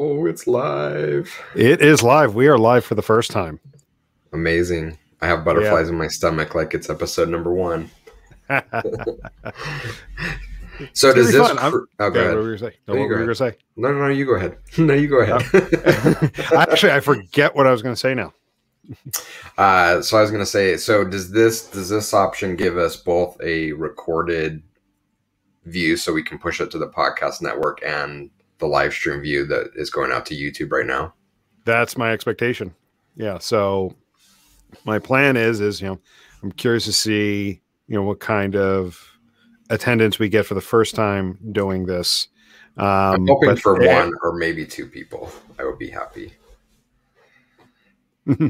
Oh, it's live. It is live. We are live for the first time. Amazing. I have butterflies in my stomach like it's episode number 1. So does this... Oh, go ahead. What were you going to say? No, what you were you going to say? No, you go ahead. No, you go ahead. Actually, I forget what I was going to say now. So I was going to say, so does this option give us both a recorded view so we can push it to the podcast network and the live stream view that is going out to YouTube right now? That's my expectation. Yeah. So my plan is, I'm curious to see, what kind of attendance we get for the first time doing this. I'm hoping for 1 or maybe 2 people. I would be happy. Yeah,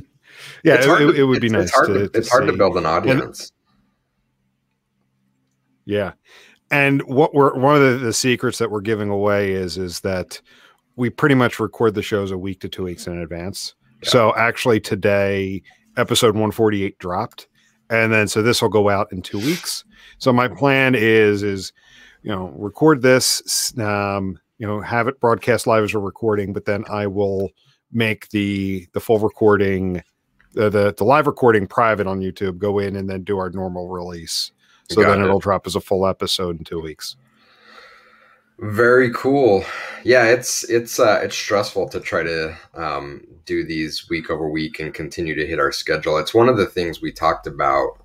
it would be nice. It's hard to build an audience. Yeah. And one of the secrets that we're giving away is that we pretty much record the shows a week to 2 weeks in advance. Yeah. So actually today, episode 148 dropped. And then, so this will go out in 2 weeks. So my plan is, record this, have it broadcast live as a recording, but then I will make the full recording, the live recording private on YouTube, go in and then do our normal release. So then it'll drop as a full episode in 2 weeks. Very cool. Yeah, it's stressful to try to do these week over week and continue to hit our schedule. It's one of the things we talked about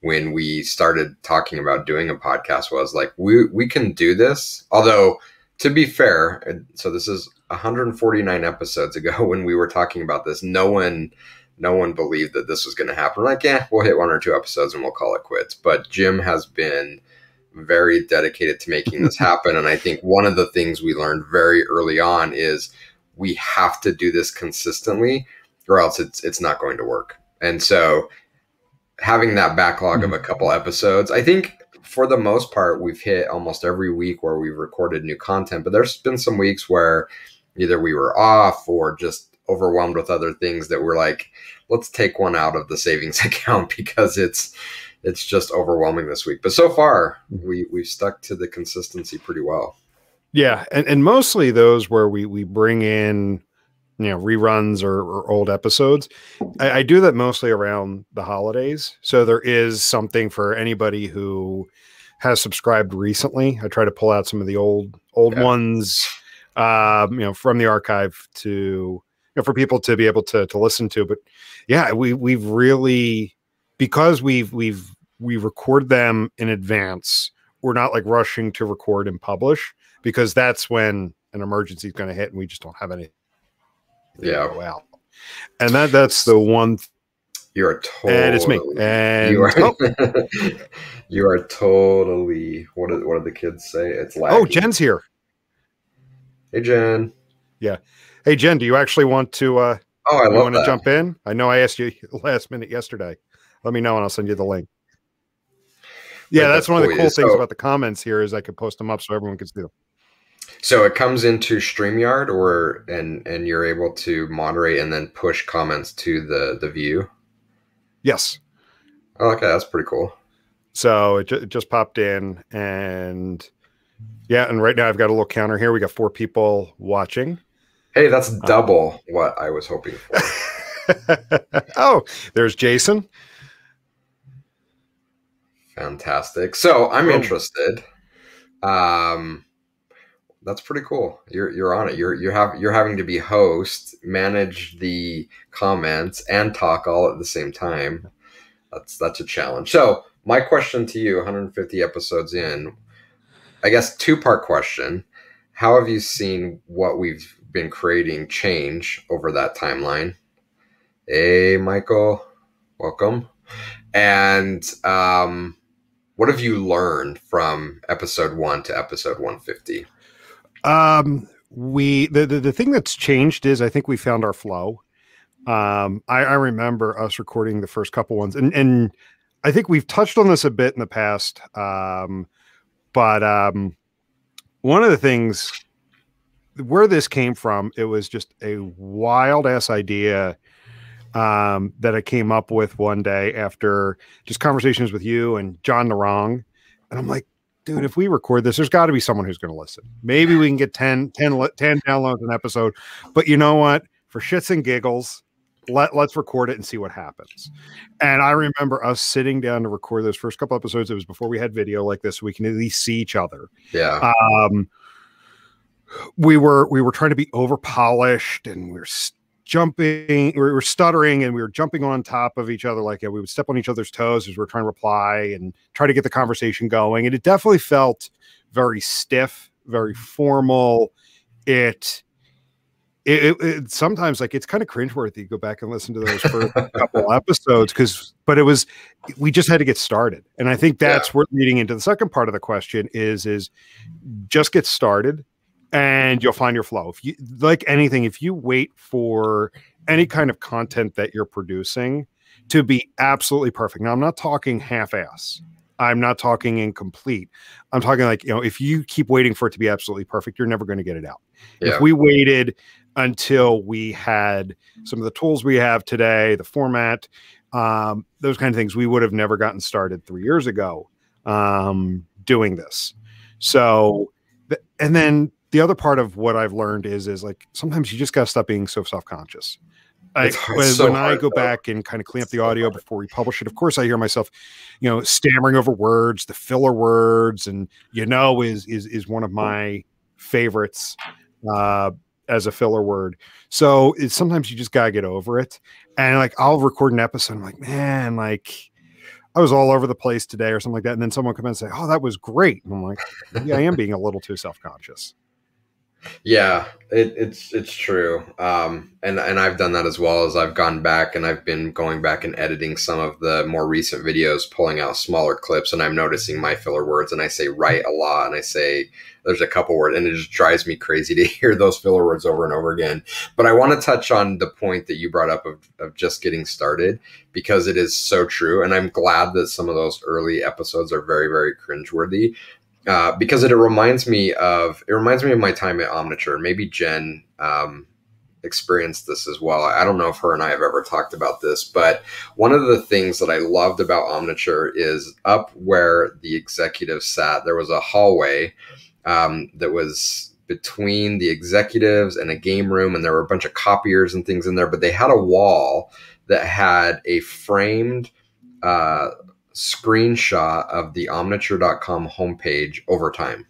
when we started talking about doing a podcast, was like, we can do this. Although, to be fair, so this is 149 episodes ago when we were talking about this, no one believed that this was going to happen. Like, we'll hit 1 or 2 episodes and we'll call it quits. But Jim has been very dedicated to making this happen. And I think one of the things we learned very early on is we have to do this consistently or else it's not going to work. And so having that backlog of a couple episodes, I think for the most part, we've hit almost every week where we've recorded new content, but there's been some weeks where either we were off or just overwhelmed with other things that we're like, let's take one out of the savings account because it's just overwhelming this week. But so far we've stuck to the consistency pretty well. Yeah. And mostly those where we bring in, reruns or old episodes. I do that mostly around the holidays. So there is something for anybody who has subscribed recently. I try to pull out some of the old ones, from the archive to, for people to be able to listen to. But yeah, we've really, because we record them in advance, we're not like rushing to record and publish, because that's when an emergency is going to hit and we just don't have any. Yeah. Go out. And that's the one. You are totally. And it's me. And you are totally. What do the kids say? It's laggy. Oh, Jen's here. Hey, Jen. Yeah. Hey, Jen. Do you actually want to? I love that. Jump in? I know I asked you last minute yesterday. Let me know and I'll send you the link. Yeah, that's one of the cool things about the comments here is I could post them up so everyone can see them. So it comes into StreamYard and you're able to moderate and then push comments to the view? Yes. Oh, okay, that's pretty cool. So it just popped in, and yeah, and right now I've got a little counter here. We got 4 people watching. Hey, that's double what I was hoping for. Oh, there's Jason. Fantastic. So I'm interested. That's pretty cool. You're on it. You're having to be host, manage the comments, and talk all at the same time. That's a challenge. So my question to you, 150 episodes in, I guess 2-part question. How have you seen what we've been creating change over that timeline? Hey, Michael, welcome. And what have you learned from episode 1 to episode 150? The thing that's changed is I think we found our flow. I remember us recording the first couple ones, and I think we've touched on this a bit in the past. But one of the things where this came from, it was just a wild ass idea that I came up with one day after just conversations with you and John Narong. And I'm like, dude, if we record this, there's got to be someone who's going to listen. Maybe we can get 10 downloads an episode. But you know what? For shits and giggles, let's record it and see what happens. And I remember us sitting down to record those first couple episodes. It was before we had video like this, so we can at least see each other. Yeah. We were trying to be over polished, and we were stuttering, and we were jumping on top of each other. Like, we would step on each other's toes as we were trying to reply and try to get the conversation going. And it definitely felt very stiff, very formal. It sometimes, like, it's kind of cringeworthy. You go back and listen to those first couple episodes, but we just had to get started. And I think that's where leading into the second part of the question is just get started and you'll find your flow. If you, like anything, if you wait for any kind of content that you're producing to be absolutely perfect. Now, I'm not talking half-ass. I'm not talking incomplete. I'm talking like, if you keep waiting for it to be absolutely perfect, you're never going to get it out. Yeah. If we waited until we had some of the tools we have today, the format, those kind of things, we would have never gotten started 3 years ago doing this. So, and then the other part of what I've learned is like, sometimes you just got to stop being so self-conscious. When I go back and kind of clean up the audio before we publish it, of course I hear myself, stammering over words, the filler words, and is one of my favorites as a filler word. So sometimes you just gotta get over it. And like, I'll record an episode, I'm like, man, like, I was all over the place today or something like that. And then someone come in and say, oh, that was great. And I'm like, maybe I am being a little too self-conscious. Yeah, it's true. And I've done that as well. As I've gone back and I've been going back and editing some of the more recent videos, pulling out smaller clips, and I'm noticing my filler words, and I say right a lot, and I say there's a couple words, and it just drives me crazy to hear those filler words over and over again. But I want to touch on the point that you brought up of just getting started, because it is so true. And I'm glad that some of those early episodes are very, very cringeworthy. Because it reminds me of my time at Omniture. Maybe Jen experienced this as well. I don't know if her and I have ever talked about this, but one of the things that I loved about Omniture is up where the executives sat, there was a hallway that was between the executives and a game room, and there were a bunch of copiers and things in there, but they had a wall that had a framed screenshot of the omniture.com homepage over time.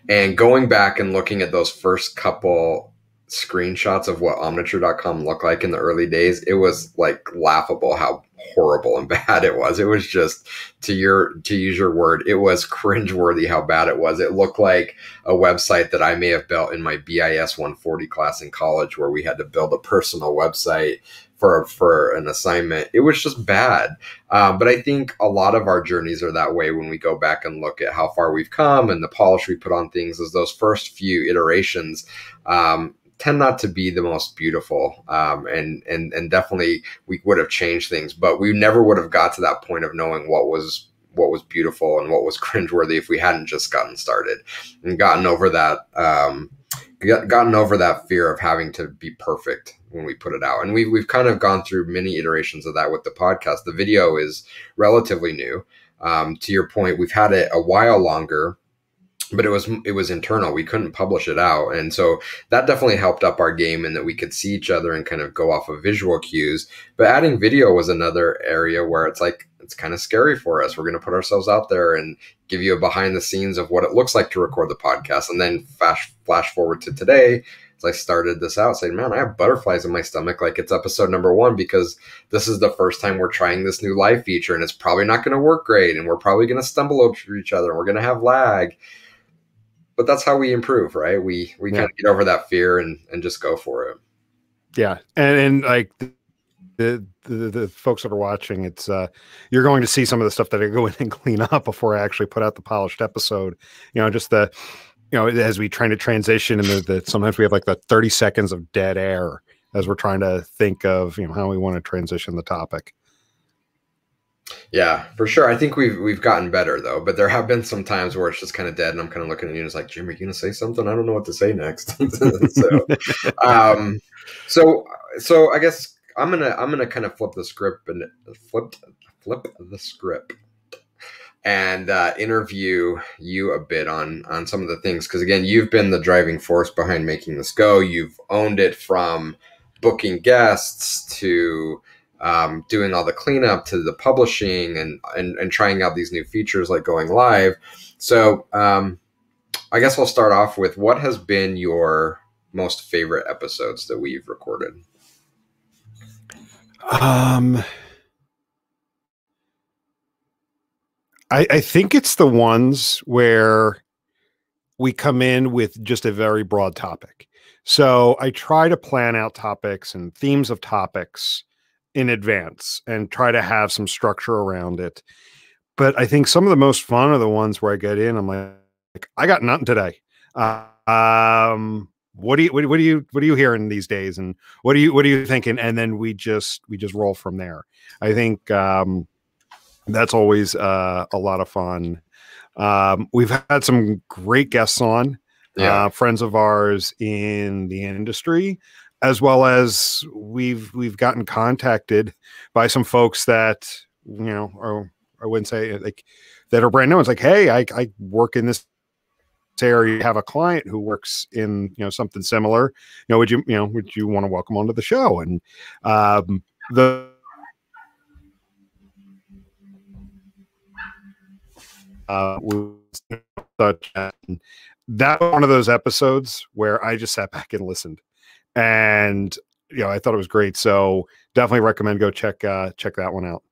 And going back and looking at those first couple screenshots of what omniture.com looked like in the early days, it was like laughable how horrible and bad it was. It was just, to use your word, it was cringeworthy how bad it was. It looked like a website that I may have built in my BIS 140 class in college, where we had to build a personal website for an assignment. It was just bad. But I think a lot of our journeys are that way when we go back and look at how far we've come and the polish we put on things, as those first few iterations tend not to be the most beautiful. And definitely we would have changed things, but we never would have got to that point of knowing what was beautiful and what was cringeworthy if we hadn't just gotten started and gotten over that fear of having to be perfect when we put it out. And we've kind of gone through many iterations of that with the podcast. The video is relatively new. To your point, we've had it a while longer, but it was internal. We couldn't publish it out. And so that definitely helped up our game, in that we could see each other and kind of go off of visual cues. But adding video was another area where it's like, it's kind of scary for us. We're going to put ourselves out there and give you a behind the scenes of what it looks like to record the podcast. And then flash forward to today, as I started this out, saying, man, I have butterflies in my stomach like it's episode number 1, because this is the first time we're trying this new live feature, and it's probably not going to work great, and we're probably going to stumble over each other, and we're going to have lag. But that's how we improve, right? We kind of get over that fear and just go for it. Yeah. And like the folks that are watching, it's you're going to see some of the stuff that I go in and clean up before I actually put out the polished episode. Just as we trying to transition, and sometimes we have like the 30 seconds of dead air as we're trying to think of how we want to transition the topic. Yeah, for sure. I think we've gotten better though, but there have been some times where it's just kind of dead, and I'm kind of looking at you and it's like, Jim, are you going to say something? I don't know what to say next. So I guess I'm gonna kind of flip the script and flip the script. and interview you a bit on some of the things, because again, you've been the driving force behind making this go. You've owned it from booking guests to doing all the cleanup to the publishing and trying out these new features like going live. So I guess I'll start off with, what has been your most favorite episodes that we've recorded? I think it's the ones where we come in with just a very broad topic. So I try to plan out topics and themes of topics in advance and try to have some structure around it. But I think some of the most fun are the ones where I get in, I'm like, I got nothing today. What are you hearing these days? And what are you thinking? And then we just roll from there. I think, that's always a lot of fun. We've had some great guests on, friends of ours in the industry, as well as we've gotten contacted by some folks that, or I wouldn't say like that are brand new. It's like, hey, I work in this area, have a client who works in something similar. Would you want to welcome onto the show? And the that one of those episodes where I just sat back and listened, and I thought it was great. So definitely recommend go check that one out.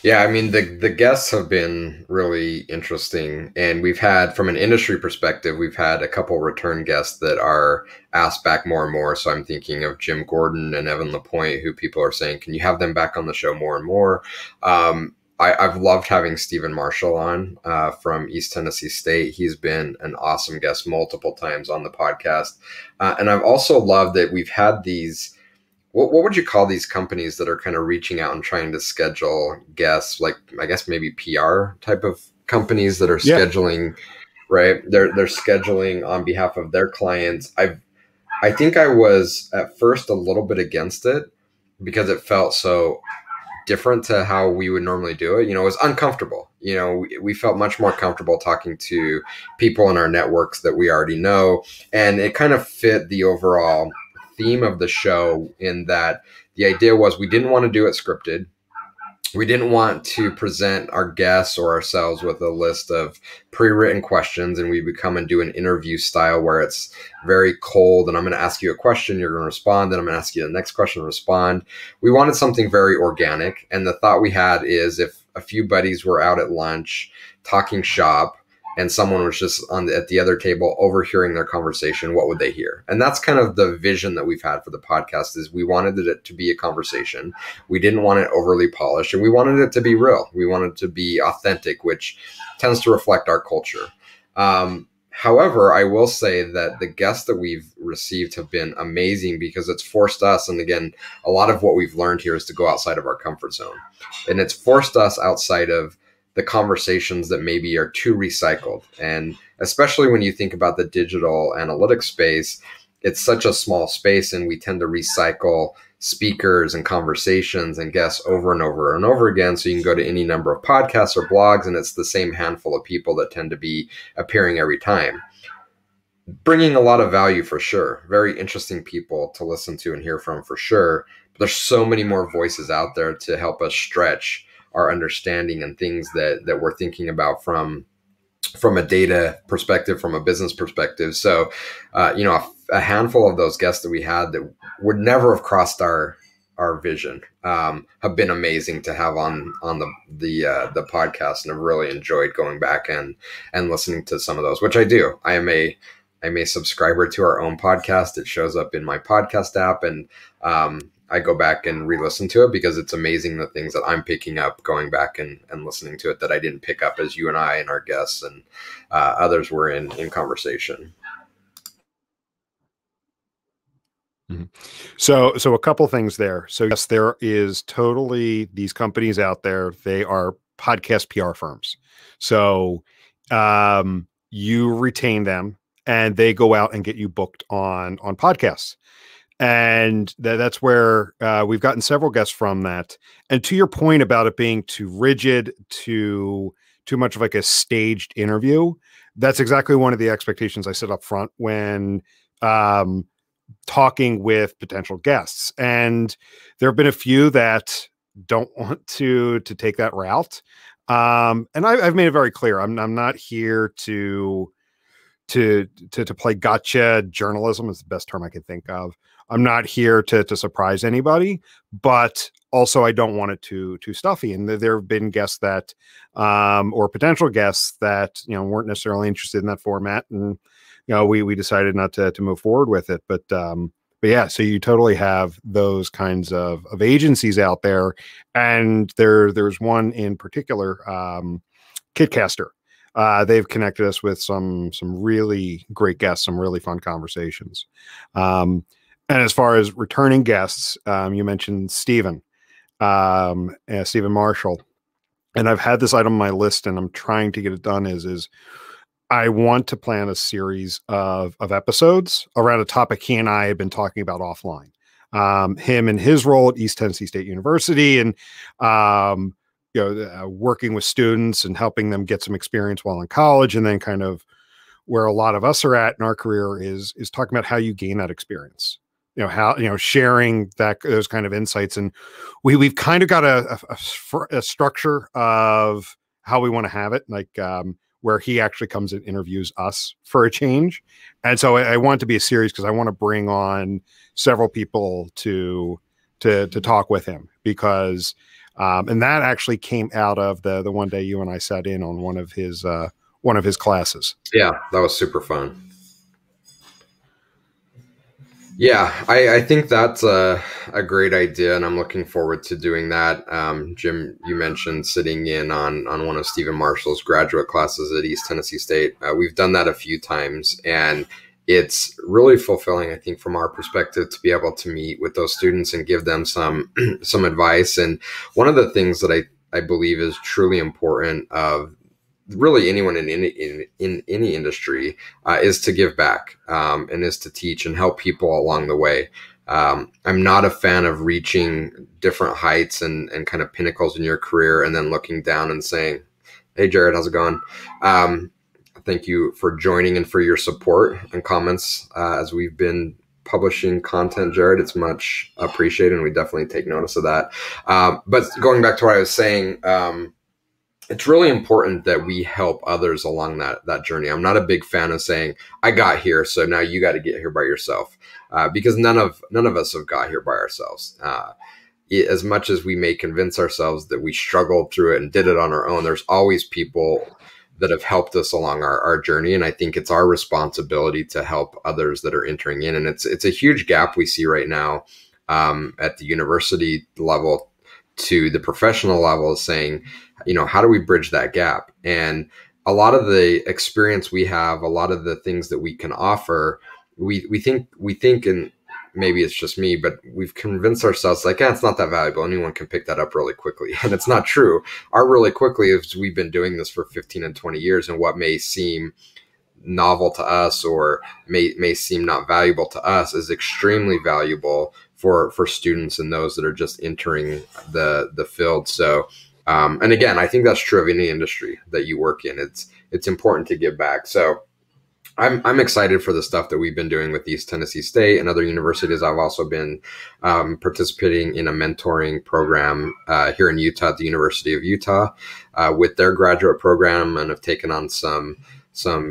Yeah, I mean, the guests have been really interesting, and we've had, from an industry perspective, we've had a couple return guests that are asked back more and more. So I'm thinking of Jim Gordon and Evan LaPointe, who people are saying, can you have them back on the show more and more? I've loved having Stephen Marshall on from East Tennessee State. He's been an awesome guest multiple times on the podcast. And I've also loved that we've had these, what would you call these companies that are kind of reaching out and trying to schedule guests, like I guess maybe PR type of companies that are scheduling, right? They're scheduling on behalf of their clients. I think I was at first a little bit against it because it felt so different to how we would normally do it. It was uncomfortable. We felt much more comfortable talking to people in our networks that we already know. And it kind of fit the overall theme of the show, in that the idea was we didn't want to do it scripted. We didn't want to present our guests or ourselves with a list of pre-written questions, and we would come and do an interview style where it's very cold, and I'm going to ask you a question, you're going to respond, and I'm going to ask you the next question and respond. We wanted something very organic, and the thought we had is, if a few buddies were out at lunch talking shop and someone was just at the other table overhearing their conversation, what would they hear? And that's kind of the vision that we've had for the podcast, is we wanted it to be a conversation. We didn't want it overly polished, and we wanted it to be real. We wanted it to be authentic, which tends to reflect our culture. However, I will say that the guests that we've received have been amazing, because it's forced us, and again, a lot of what we've learned here is to go outside of our comfort zone. And it's forced us outside of the conversations that maybe are too recycled. And especially when you think about the digital analytics space, it's such a small space, and we tend to recycle speakers and conversations and guests over and over and over again. So you can go to any number of podcasts or blogs, and it's the same handful of people that tend to be appearing every time, bringing a lot of value for sure. Very interesting people to listen to and hear from for sure. But there's so many more voices out there to help us stretch our understanding and things that we're thinking about from a data perspective, from a business perspective. So, a handful of those guests that we had that would never have crossed our vision have been amazing to have on the podcast, and I've really enjoyed going back and listening to some of those, which I do. I'm a subscriber to our own podcast. It shows up in my podcast app, and I go back and re-listen to it, because it's amazing the things that I'm picking up going back and listening to it that I didn't pick up as you and I and our guests and others were in conversation. Mm-hmm. So a couple things there. So yes, there is totally these companies out there. They are podcast PR firms. So you retain them, and they go out and get you booked on podcasts. And that's where we've gotten several guests from that. And to your point about it being too rigid, too too much of like a staged interview. That's exactly one of the expectations I set up front when talking with potential guests. And there have been a few that don't want to take that route. And I've made it very clear. I'm not here to play gotcha journalism is the best term I can think of. I'm not here to surprise anybody, but also I don't want it too stuffy. And there have been guests that, or potential guests that, weren't necessarily interested in that format. And, we decided not to move forward with it. But yeah, so you totally have those kinds of agencies out there. And there's one in particular, Kitcaster. They've connected us with some really great guests, some really fun conversations. And as far as returning guests, you mentioned Stephen Marshall, and I've had this item on my list, and I'm trying to get it done. Is I want to plan a series of episodes around a topic he and I have been talking about offline. Him and his role at East Tennessee State University, and working with students and helping them get some experience while in college, and then kind of where a lot of us are at in our career is talking about how you gain that experience. How sharing those kind of insights, and we've kind of got a structure of how we want to have it, like where he actually comes and interviews us for a change. And so I want it to be a series because I want to bring on several people to talk with him, because and that actually came out of the one day you and I sat in on one of his classes. Yeah, that was super fun. Yeah, I think that's a great idea, and I'm looking forward to doing that. Jim, you mentioned sitting in on one of Stephen Marshall's graduate classes at East Tennessee State. We've done that a few times, and it's really fulfilling, I think, from our perspective, to be able to meet with those students and give them some advice. And one of the things that I believe is truly important of really anyone in any industry is to give back, and is to teach and help people along the way. I'm not a fan of reaching different heights and kind of pinnacles in your career and then looking down and saying, "Hey, Jared, how's it going?" Thank you for joining and for your support and comments as we've been publishing content, Jared. It's much appreciated, and we definitely take notice of that. But going back to what I was saying, it's really important that we help others along that journey. I'm not a big fan of saying, "I got here, so now you got to get here by yourself," because none of us have got here by ourselves. As much as we may convince ourselves that we struggled through it and did it on our own, there's always people that have helped us along our journey. And I think it's our responsibility to help others that are entering in. And it's a huge gap we see right now at the university level to the professional level, saying, how do we bridge that gap? And a lot of the experience we have, a lot of the things that we can offer, we think, and maybe it's just me, but we've convinced ourselves like, it's not that valuable. Anyone can pick that up really quickly. And it's not true. Our really quickly is we've been doing this for 15 and 20 years, and what may seem novel to us or may seem not valuable to us is extremely valuable for students and those that are just entering the field. So, and again, I think that's true of any industry that you work in. It's important to give back. So I'm excited for the stuff that we've been doing with East Tennessee State and other universities. I've also been participating in a mentoring program here in Utah at the University of Utah with their graduate program, and have taken on some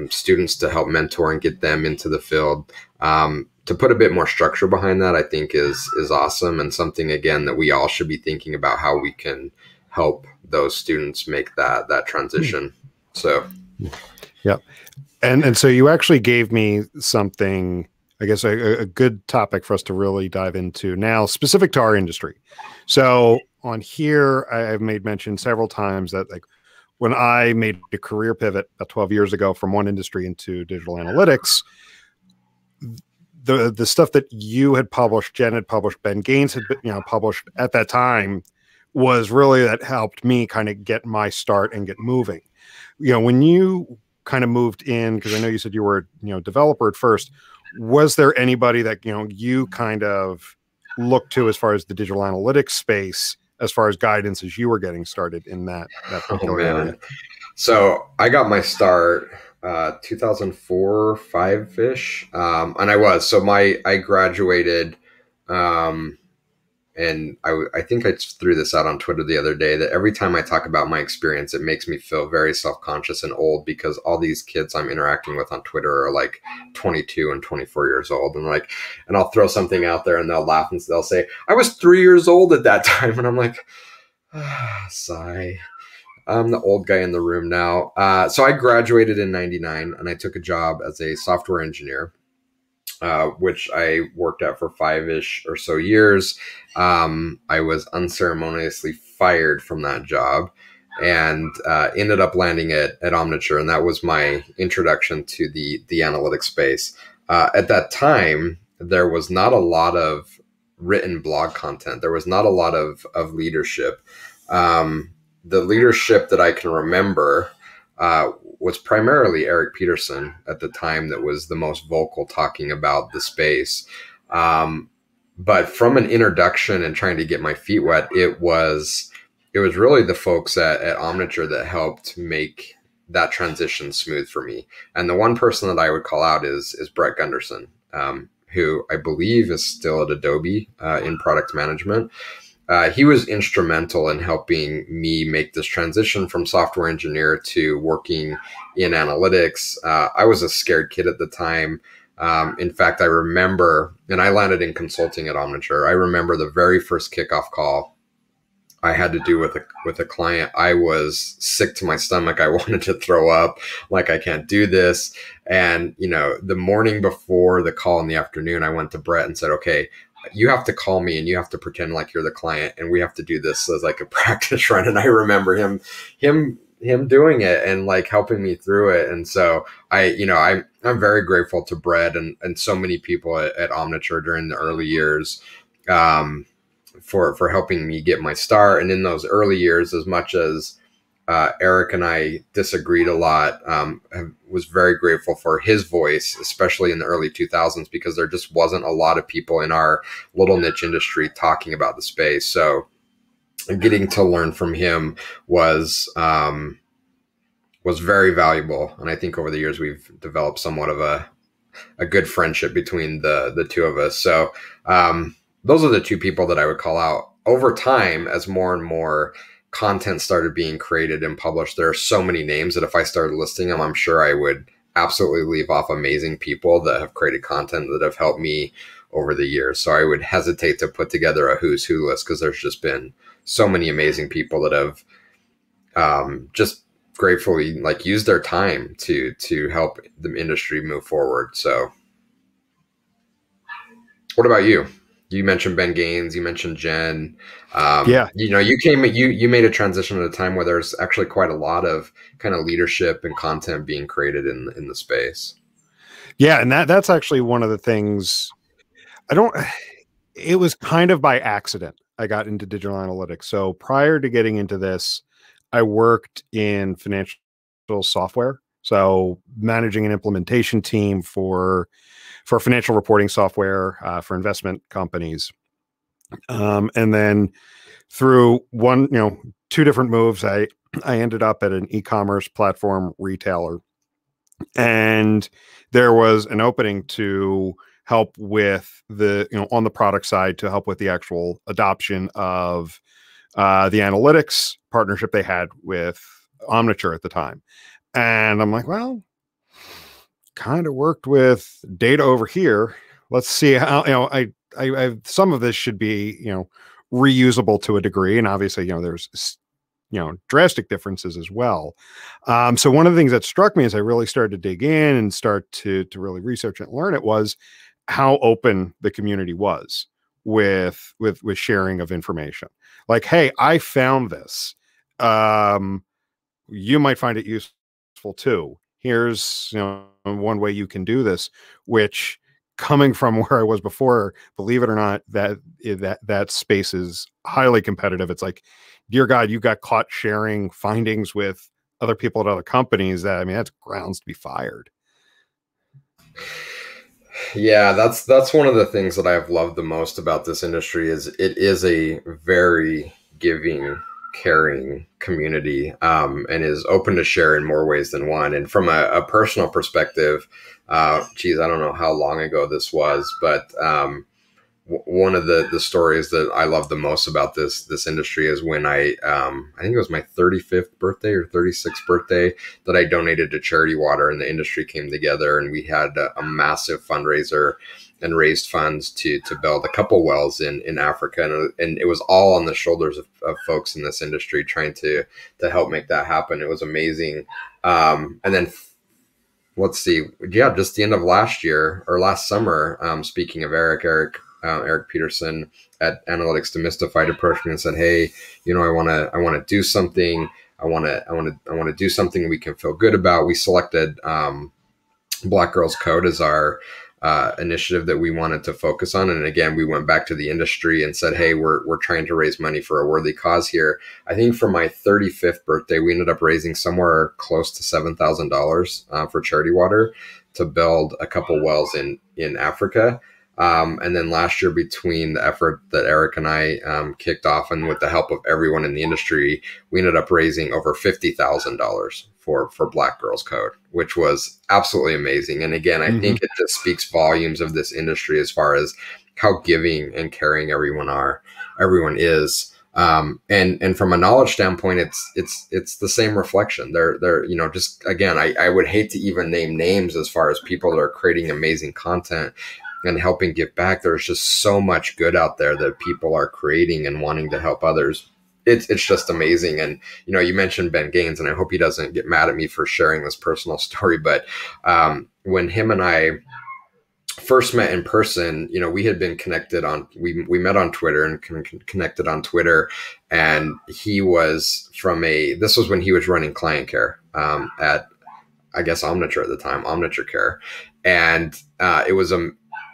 students to help mentor and get them into the field. To put a bit more structure behind that, I think is awesome, and something, again, that we all should be thinking about how we can help those students make that transition. So, yep. And so you actually gave me something, I guess, a good topic for us to really dive into now, specific to our industry. So on here, I've made mention several times that, like, when I made a career pivot about 12 years ago from one industry into digital analytics, the stuff that you had published, Jen had published, Ben Gaines had published at that time was really that helped me kind of get my start and get moving. When you kind of moved in, because I know you said you were developer at first, was there anybody that you kind of looked to as far as the digital analytics space as far as guidance as you were getting started in that Oh particular area? man. So I got my start 2004, 5 ish, and I graduated, um, and I think I threw this out on Twitter the other day that every time I talk about my experience, it makes me feel very self conscious and old because all these kids I'm interacting with on Twitter are like 22 and 24 years old, and like, and I'll throw something out there and they'll laugh and they'll say I was 3 years old at that time, and I'm like, sigh. I'm the old guy in the room now. So I graduated in '99, and I took a job as a software engineer, which I worked at for 5-ish or so years. I was unceremoniously fired from that job and ended up landing at Omniture, and that was my introduction to the analytics space. At that time, there was not a lot of written blog content. There was not a lot of leadership. The leadership that I can remember was primarily Eric Peterson at the time that was the most vocal talking about the space. But from an introduction and trying to get my feet wet, it was really the folks at Omniture that helped make that transition smooth for me. And the one person that I would call out is Brett Gunderson, who I believe is still at Adobe in product management. He was instrumental in helping me make this transition from software engineer to working in analytics. I was a scared kid at the time. In fact, I remember, and I landed in consulting at Omniture. I remember the very first kickoff call I had to do with a client. I was sick to my stomach. I wanted to throw up. Like, I can't do this. And, the morning before the call in the afternoon, I went to Brett and said, okay, you have to call me and you have to pretend like you're the client and we have to do this as like a practice run. And I remember him doing it and like helping me through it. And so I'm very grateful to Brett and so many people at Omniture during the early years, for helping me get my start. And in those early years, as much as Eric and I disagreed a lot, was very grateful for his voice, especially in the early 2000s, because there just wasn't a lot of people in our little niche industry talking about the space. So getting to learn from him was very valuable. And I think over the years, we've developed somewhat of a good friendship between the two of us. So those are the two people that I would call out. Over time, as more and more content started being created and published, there are so many names that if I started listing them, I'm sure I would absolutely leave off amazing people that have created content that have helped me over the years. So I would hesitate to put together a who's who list because there's just been so many amazing people that have just gratefully like used their time to help the industry move forward. So what about you? You mentioned Ben Gaines, you mentioned Jen. Yeah. You made a transition at a time where there's actually quite a lot of kind of leadership and content being created in the space. Yeah. And that's actually one of the things it was kind of by accident I got into digital analytics. So prior to getting into this, I worked in financial software. So managing an implementation team for financial reporting software for investment companies. And then through two different moves, I ended up at an e-commerce platform retailer. And there was an opening to help with on the product side, to help with the actual adoption of the analytics partnership they had with Omniture at the time. And I'm like, well, kind of worked with data over here. Let's see how, I some of this should be, reusable to a degree. And obviously, there's, drastic differences as well. So one of the things that struck me as I really started to dig in and start to really research and learn it was how open the community was with sharing of information. Like, hey, I found this. You might find it useful too. Here's one way you can do this, which, coming from where I was before, believe it or not, that space is highly competitive. It's like, dear God, you got caught sharing findings with other people at other companies. That's grounds to be fired. Yeah, that's one of the things that I've loved the most about this industry is it is a very giving, caring community, and is open to share in more ways than one. And from a personal perspective, geez, I don't know how long ago this was, but one of the stories that I love the most about this industry is when I think it was my 35th birthday or 36th birthday that I donated to Charity Water, and the industry came together and we had a massive fundraiser and raised funds to build a couple wells in Africa, and it was all on the shoulders of folks in this industry trying to help make that happen. It was amazing. And then let's see, yeah, just the end of last year or last summer. Speaking of Eric Peterson at Analytics Demystified approached me and said, "Hey, I want to do something. I want to do something we can feel good about." We selected Black Girls Code as our initiative that we wanted to focus on. And again, we went back to the industry and said, "Hey, we're trying to raise money for a worthy cause here." I think for my 35th birthday, we ended up raising somewhere close to $7,000 for Charity Water to build a couple wells in Africa. And then last year, between the effort that Eric and I kicked off, and with the help of everyone in the industry, we ended up raising over $50,000 for Black Girls Code, which was absolutely amazing. And again, I think it just speaks volumes of this industry as far as how giving and caring everyone is. And from a knowledge standpoint, it's the same reflection. They're just again, I would hate to even name names as far as people that are creating amazing content and helping give back. There's just so much good out there that people are creating and wanting to help others. It's just amazing. And you mentioned Ben Gaines, and I hope he doesn't get mad at me for sharing this personal story, but when him and I first met in person, we had been connected on, we met on Twitter and connected on Twitter. And he was this was when he was running client care at, I guess, Omniture at the time, Omniture Care. And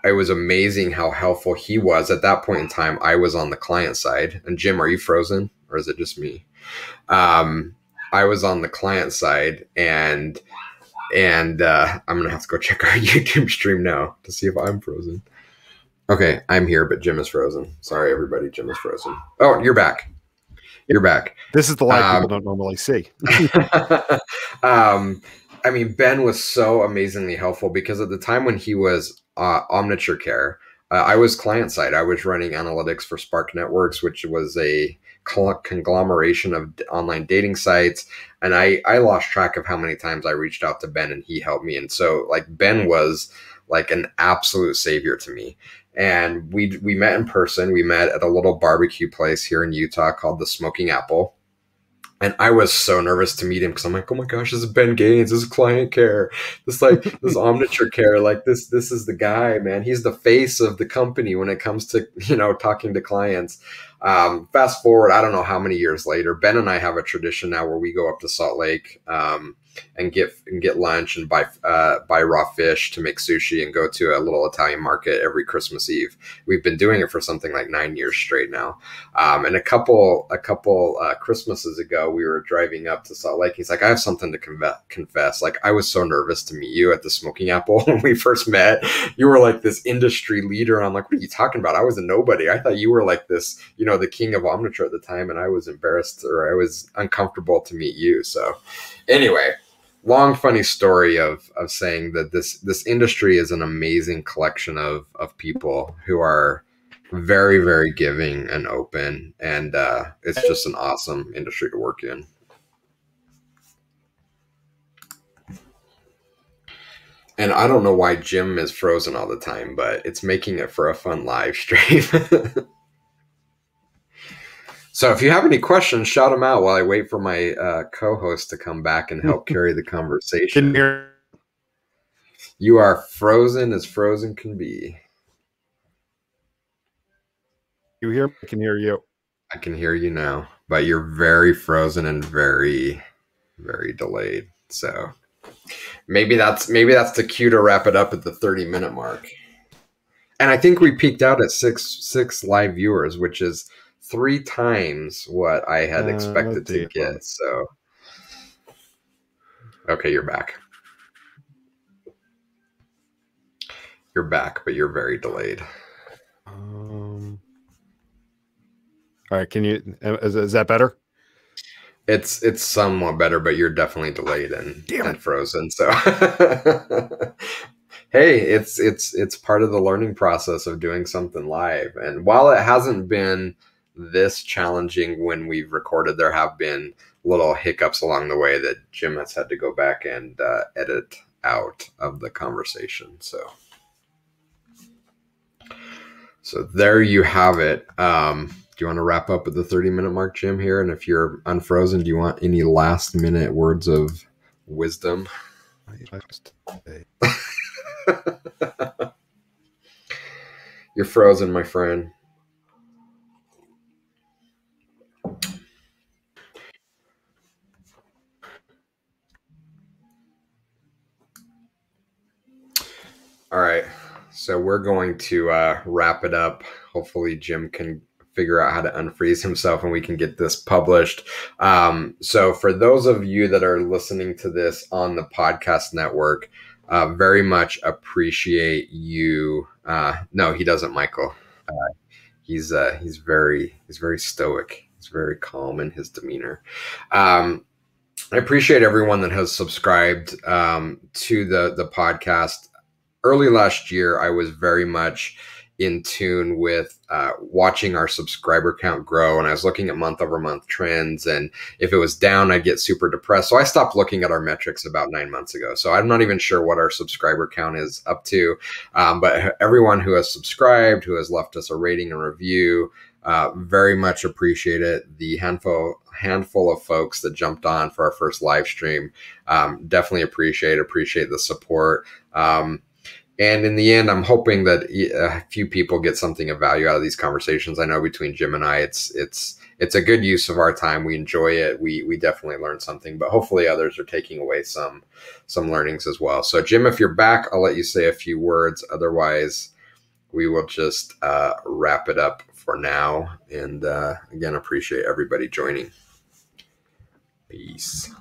it was amazing how helpful he was. At that point in time, I was on the client side. And Jim, are you frozen or is it just me? I was on the client side, and I'm going to have to go check our YouTube stream now to see if I'm frozen. Okay, I'm here, but Jim is frozen. Sorry, everybody. Jim is frozen. Oh, you're back. You're back. This is the light people don't normally see. I mean, Ben was so amazingly helpful because at the time when he was Omniture Care, I was client side. I was running analytics for Spark Networks, which was a conglomeration of online dating sites. And I lost track of how many times I reached out to Ben and he helped me. And so Ben was like an absolute savior to me. And we met in person. We met at a little barbecue place here in Utah called the Smoking Apple. And I was so nervous to meet him because I'm like, oh my gosh, this is Ben Gaines, this is client care, this Omniture Care, this is the guy, man. He's the face of the company when it comes to talking to clients. Fast forward, I don't know how many years later, Ben and I have a tradition now where we go up to Salt Lake and get lunch and buy raw fish to make sushi and go to a little Italian market every Christmas Eve. We've been doing it for something like 9 years straight now. And a couple Christmases ago, we were driving up to Salt Lake. He's like, I have something to confess. Like, I was so nervous to meet you at the Smoking Apple when we first met. You were like this industry leader. And I'm like, what are you talking about? I was a nobody. I thought you were like this, the king of Omniture at the time. And I was embarrassed, or I was uncomfortable to meet you. So anyway, long funny story of saying that this industry is an amazing collection of people who are very, very giving and open, and it's just an awesome industry to work in. And I don't know why Jim is frozen all the time, but it's making it for a fun live stream. So if you have any questions, shout them out while I wait for my co-host to come back and help carry the conversation. You are frozen as frozen can be. You hear me? I can hear you. I can hear you now, but you're very frozen and very, very delayed. So maybe that's the cue to wrap it up at the 30-minute mark. And I think we peaked out at six live viewers, which is 3 times what I had expected to get. So, okay, you're back. You're back, but you're very delayed. All right, can you? Is that better? It's somewhat better, but you're definitely delayed Damn and it! frozen. So hey, it's part of the learning process of doing something live. And while it hasn't been this challenging when we've recorded, there have been little hiccups along the way that Jim has had to go back and edit out of the conversation. So there you have it. Do you want to wrap up at the 30-minute mark, Jim, here? And if you're unfrozen, do you want any last minute words of wisdom? You're frozen, my friend. All right. So we're going to wrap it up. Hopefully, Jim can figure out how to unfreeze himself and we can get this published. So for those of you that are listening to this on the podcast network, very much appreciate you. No, he doesn't, Michael. He's very stoic. He's very calm in his demeanor. I appreciate everyone that has subscribed to the podcast. Early last year, I was very much in tune with watching our subscriber count grow, and I was looking at month over month trends, and if it was down, I'd get super depressed. So I stopped looking at our metrics about 9 months ago. So I'm not even sure what our subscriber count is up to, but everyone who has subscribed, who has left us a rating and review, very much appreciate it. The handful of folks that jumped on for our first live stream, definitely appreciate the support. And in the end, I'm hoping that a few people get something of value out of these conversations. I know between Jim and I, it's a good use of our time. We enjoy it. We definitely learn something, but hopefully others are taking away some learnings as well. So Jim, if you're back, I'll let you say a few words. Otherwise, we will just wrap it up for now. And again, appreciate everybody joining. Peace.